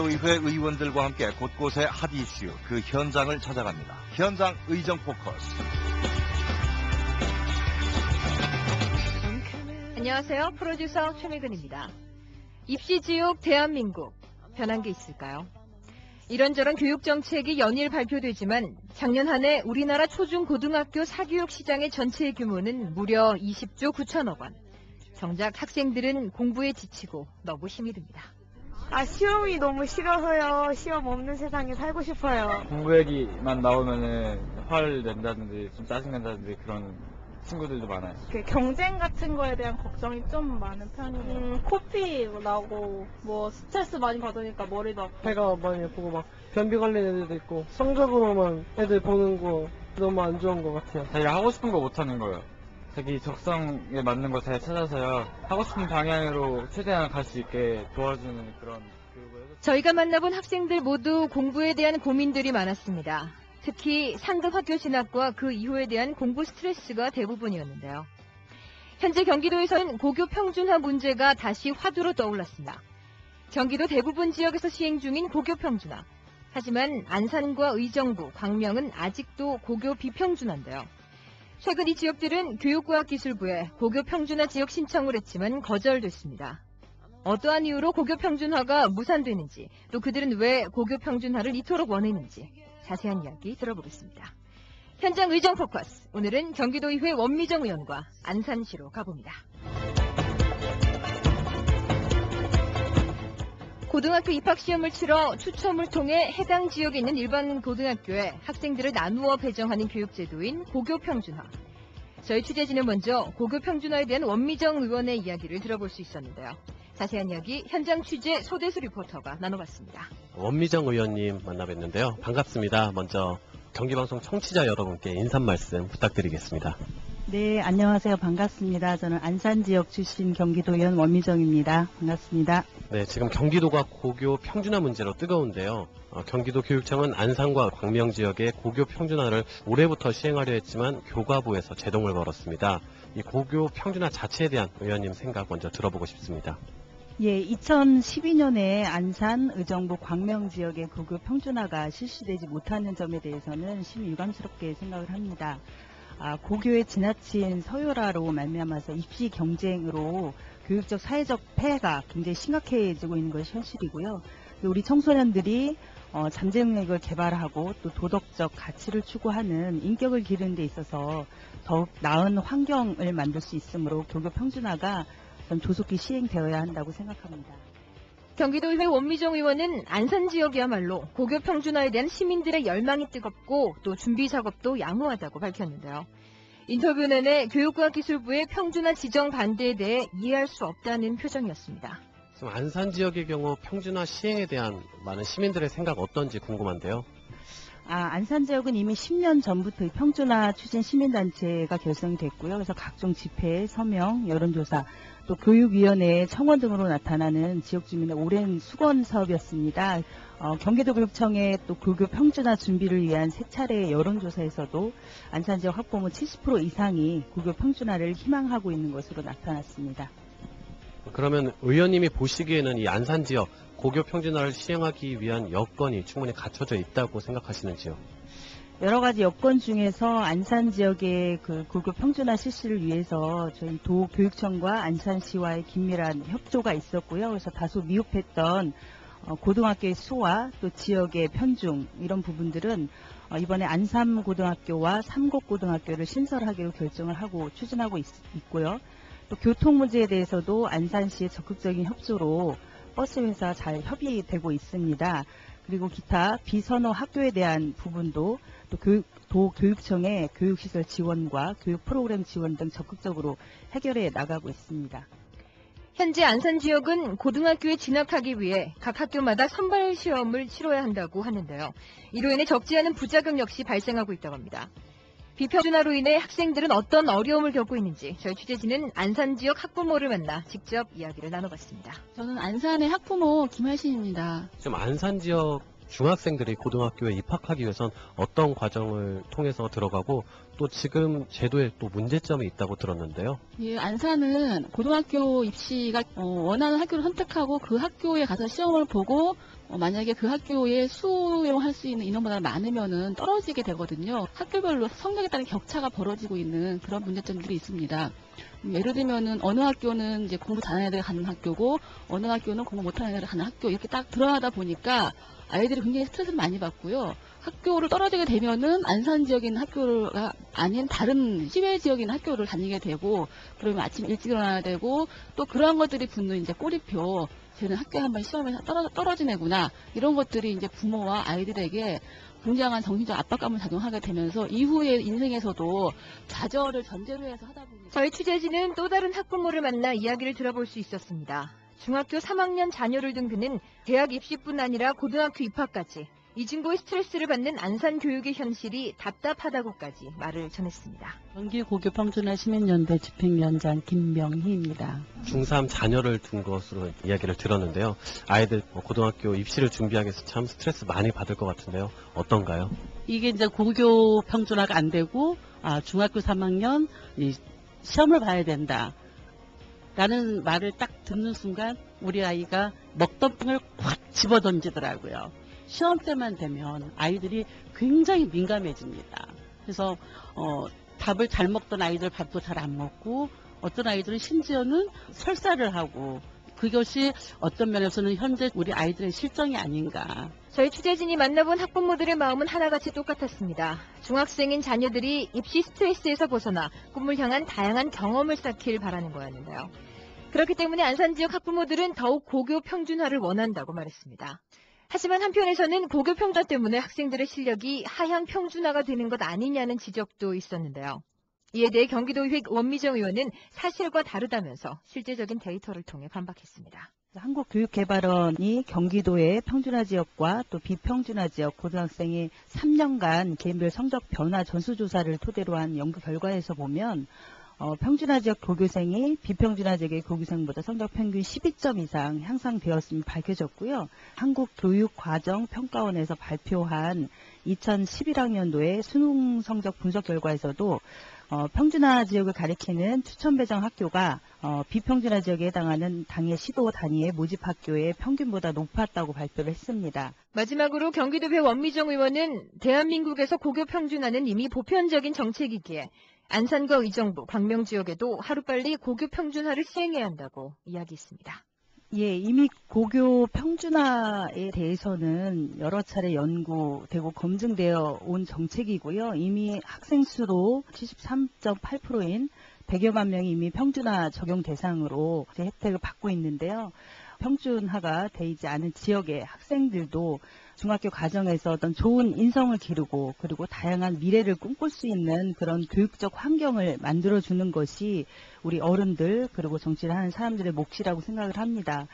경기도의회 의원들과 함께 곳곳의 핫 이슈, 그 현장을 찾아갑니다. 현장 의정 포커스. 안녕하세요. 프로듀서 최미근입니다. 입시지옥 대한민국, 변한 게 있을까요? 이런저런 교육정책이 연일 발표되지만 작년 한 해 우리나라 초중고등학교 사교육 시장의 전체 규모는 무려 20조 9천억 원. 정작 학생들은 공부에 지치고 너무 힘이 듭니다. 시험이 너무 싫어서요. 시험 없는 세상에 살고 싶어요. 공부 얘기만 나오면은 화를 낸다든지 좀 짜증낸다든지 그런 친구들도 많아요. 경쟁 같은 거에 대한 걱정이 좀 많은 편이에요. 코피 나오고 스트레스 많이 받으니까 머리도 아프고. 배가 많이 아프고 막 변비 걸린 애들도 있고 성적으로만 애들 보는 거 너무 안 좋은 것 같아요. 자기가 하고 싶은 거 못하는 거예요. 자기 적성에 맞는 거 잘 찾아서요. 하고 싶은 방향으로 최대한 갈 수 있게 도와주는 그런 교육을 해줬어요. 저희가 만나본 학생들 모두 공부에 대한 고민들이 많았습니다. 특히 상급 학교 진학과 그 이후에 대한 공부 스트레스가 대부분이었는데요. 현재 경기도에서는 고교 평준화 문제가 다시 화두로 떠올랐습니다. 경기도 대부분 지역에서 시행 중인 고교 평준화. 하지만 안산과 의정부, 광명은 아직도 고교 비평준화인데요. 최근 이 지역들은 교육과학기술부에 고교 평준화 지역 신청을 했지만 거절됐습니다. 어떠한 이유로 고교 평준화가 무산되는지, 또 그들은 왜 고교 평준화를 이토록 원했는지 자세한 이야기 들어보겠습니다. 현장 의정 포커스, 오늘은 경기도의회 원미정 의원과 안산시로 가봅니다. 고등학교 입학시험을 치러 추첨을 통해 해당 지역에 있는 일반 고등학교에 학생들을 나누어 배정하는 교육제도인 고교 평준화. 저희 취재진은 먼저 고교 평준화에 대한 원미정 의원의 이야기를 들어볼 수 있었는데요. 자세한 이야기 현장 취재 소대수 리포터가 나눠봤습니다. 원미정 의원님 만나뵀는데요. 반갑습니다. 먼저 경기방송 청취자 여러분께 인사 말씀 부탁드리겠습니다. 네, 안녕하세요. 반갑습니다. 저는 안산 지역 출신 경기도의원 원미정입니다. 반갑습니다. 네, 지금 경기도가 고교 평준화 문제로 뜨거운데요. 경기도 교육청은 안산과 광명 지역의 고교 평준화를 올해부터 시행하려 했지만 교과부에서 제동을 걸었습니다. 이 고교 평준화 자체에 대한 의원님 생각 먼저 들어보고 싶습니다. 예, 2012년에 안산, 의정부, 광명 지역의 고교 평준화가 실시되지 못하는 점에 대해서는 심히 유감스럽게 생각을 합니다. 고교의 지나친 서열화로 말미암아서 입시 경쟁으로 교육적, 사회적 폐해가 굉장히 심각해지고 있는 것이 현실이고요. 우리 청소년들이 잠재 능력을 개발하고 또 도덕적 가치를 추구하는 인격을 기르는 데 있어서 더욱 나은 환경을 만들 수 있으므로 고교 평준화가 전 조속히 시행되어야 한다고 생각합니다. 경기도의회 원미정 의원은 안산 지역이야말로 고교 평준화에 대한 시민들의 열망이 뜨겁고 또 준비 작업도 양호하다고 밝혔는데요. 인터뷰 내내 교육과학기술부의 평준화 지정 반대에 대해 이해할 수 없다는 표정이었습니다. 지금 안산 지역의 경우 평준화 시행에 대한 많은 시민들의 생각 어떤지 궁금한데요. 안산 지역은 이미 10년 전부터 평준화 추진 시민단체가 결성이 됐고요. 그래서 각종 집회, 서명, 여론조사, 또 교육위원회, 청원 등으로 나타나는 지역 주민의 오랜 수건 사업이었습니다. 경기도교육청의 또 고교 평준화 준비를 위한 세 차례 여론조사에서도 안산 지역 학부모 70% 이상이 고교 평준화를 희망하고 있는 것으로 나타났습니다. 그러면 의원님이 보시기에는 이 안산 지역 고교 평준화를 시행하기 위한 여건이 충분히 갖춰져 있다고 생각하시는지요? 여러 가지 여건 중에서 안산 지역의 그 고교 평준화 실시를 위해서 저희 도교육청과 안산시와의 긴밀한 협조가 있었고요. 그래서 다소 미흡했던 고등학교의 수와 또 지역의 편중 이런 부분들은 이번에 안산고등학교와 삼곡고등학교를 신설하기로 결정을 하고 추진하고 있고요. 또 교통 문제에 대해서도 안산시의 적극적인 협조로 버스 회사 잘 협의되고 있습니다. 그리고 기타 비선호 학교에 대한 부분도 또 도교육청의 교육시설 지원과 교육 프로그램 지원 등 적극적으로 해결해 나가고 있습니다. 현재 안산 지역은 고등학교에 진학하기 위해 각 학교마다 선발 시험을 치러야 한다고 하는데요. 이로 인해 적지 않은 부작용 역시 발생하고 있다고 합니다. 비평준화로 인해 학생들은 어떤 어려움을 겪고 있는지 저희 취재진은 안산 지역 학부모를 만나 직접 이야기를 나눠봤습니다. 저는 안산의 학부모 김하신입니다. 지금 안산 지역 중학생들이 고등학교에 입학하기 위해선 어떤 과정을 통해서 들어가고 또 지금 제도에 또 문제점이 있다고 들었는데요. 예, 안산은 고등학교 입시가 원하는 학교를 선택하고 그 학교에 가서 시험을 보고 만약에 그 학교에 수용할 수 있는 인원보다 많으면은 떨어지게 되거든요. 학교별로 성적에 따른 격차가 벌어지고 있는 그런 문제점들이 있습니다. 예를 들면은 어느 학교는 이제 공부 잘하는 애들이 가는 학교고 어느 학교는 공부 못하는 애들이 가는 학교 이렇게 딱 드러나다 보니까 아이들이 굉장히 스트레스를 많이 받고요. 학교를 떨어지게 되면은 안산 지역에 있는 학교가 아닌 다른 시외 지역에 있는 학교를 다니게 되고 그러면 아침 일찍 일어나야 되고 또 그러한 것들이 붙는 이제 꼬리표 쟤는 학교에 한번 시험에 떨어진 애구나 이런 것들이 이제 부모와 아이들에게 굉장한 정신적 압박감을 작용하게 되면서 이후의 인생에서도 좌절을 전제로 해서 하다 보니 저희 취재진은 또 다른 학부모를 만나 이야기를 들어볼 수 있었습니다. 중학교 3학년 자녀를 둔 그는 대학 입시뿐 아니라 고등학교 입학까지 이중고의 스트레스를 받는 안산 교육의 현실이 답답하다고까지 말을 전했습니다. 경기고교평준화 시민연대 집행위원장 김명희입니다. 중3 자녀를 둔 것으로 이야기를 들었는데요. 아이들 고등학교 입시를 준비하기 위해서 참 스트레스 많이 받을 것 같은데요. 어떤가요? 이게 이제 고교 평준화가 안 되고 중학교 3학년 시험을 봐야 된다. 라는 말을 딱 듣는 순간 우리 아이가 먹던 뽕을 확 집어던지더라고요. 시험 때만 되면 아이들이 굉장히 민감해집니다. 그래서 밥을 잘 먹던 아이들 밥도 잘 안 먹고 어떤 아이들은 심지어는 설사를 하고 그것이 어떤 면에서는 현재 우리 아이들의 실정이 아닌가. 저희 취재진이 만나본 학부모들의 마음은 하나같이 똑같았습니다. 중학생인 자녀들이 입시 스트레스에서 벗어나 꿈을 향한 다양한 경험을 쌓길 바라는 거였는데요. 그렇기 때문에 안산 지역 학부모들은 더욱 고교 평준화를 원한다고 말했습니다. 하지만 한편에서는 고교 평가 때문에 학생들의 실력이 하향 평준화가 되는 것 아니냐는 지적도 있었는데요. 이에 대해 경기도의회 원미정 의원은 사실과 다르다면서 실제적인 데이터를 통해 반박했습니다. 한국교육개발원이 경기도의 평준화 지역과 또 비평준화 지역 고등학생의 3년간 개인별 성적 변화 전수조사를 토대로 한 연구 결과에서 보면 평준화 지역 고교생이 비평준화 지역의 고교생보다 성적 평균 12점 이상 향상되었음이 밝혀졌고요. 한국교육과정평가원에서 발표한 2011학년도의 수능 성적 분석 결과에서도 평준화 지역을 가리키는 추천 배정 학교가 비평준화 지역에 해당하는 당해 시도 단위의 모집 학교의 평균보다 높았다고 발표를 했습니다. 마지막으로 경기도의회 원미정 의원은 대한민국에서 고교 평준화는 이미 보편적인 정책이기에 안산과 의정부, 광명 지역에도 하루빨리 고교 평준화를 시행해야 한다고 이야기했습니다. 예, 이미 고교 평준화에 대해서는 여러 차례 연구되고 검증되어 온 정책이고요. 이미 학생 수로 73.8%인 100여만 명이 이미 평준화 적용 대상으로 혜택을 받고 있는데요. 평준화가 되지 않은 지역의 학생들도 중학교 과정에서 어떤 좋은 인성을 기르고 그리고 다양한 미래를 꿈꿀 수 있는 그런 교육적 환경을 만들어주는 것이 우리 어른들 그리고 정치를 하는 사람들의 몫이라고 생각을 합니다.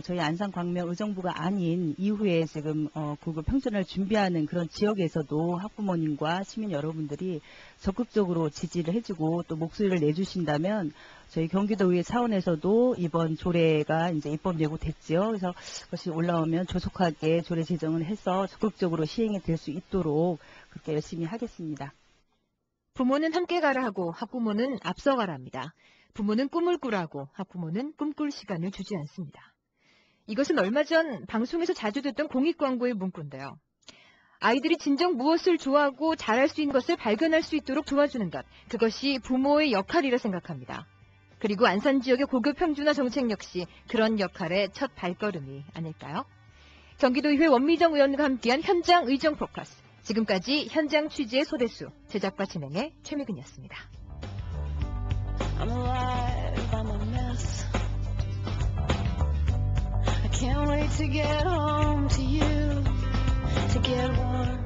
저희 안산 광명 의정부가 아닌 이후에 지금 고교 평준화를 준비하는 그런 지역에서도 학부모님과 시민 여러분들이 적극적으로 지지를 해주고 또 목소리를 내주신다면 저희 경기도의회 차원에서도 이번 조례가 이제 입법 예고됐지요. 그래서 그것이 올라오면 조속하게 조례 제정을 해서 적극적으로 시행이 될 수 있도록 그렇게 열심히 하겠습니다. 부모는 함께 가라 하고 학부모는 앞서가라 합니다. 부모는 꿈을 꾸라고 학부모는 꿈꿀 시간을 주지 않습니다. 이것은 얼마 전 방송에서 자주 듣던 공익광고의 문구인데요. 아이들이 진정 무엇을 좋아하고 잘할 수 있는 것을 발견할 수 있도록 도와주는 것, 그것이 부모의 역할이라 생각합니다. 그리고 안산 지역의 고교 평준화 정책 역시 그런 역할의 첫 발걸음이 아닐까요? 경기도의회 원미정 의원과 함께한 현장 의정 포커스. 지금까지 현장 취재 소대수, 제작과 진행의 최미근이었습니다. I'm alive, I'm a mess. I can't wait to get home to you, to get warm.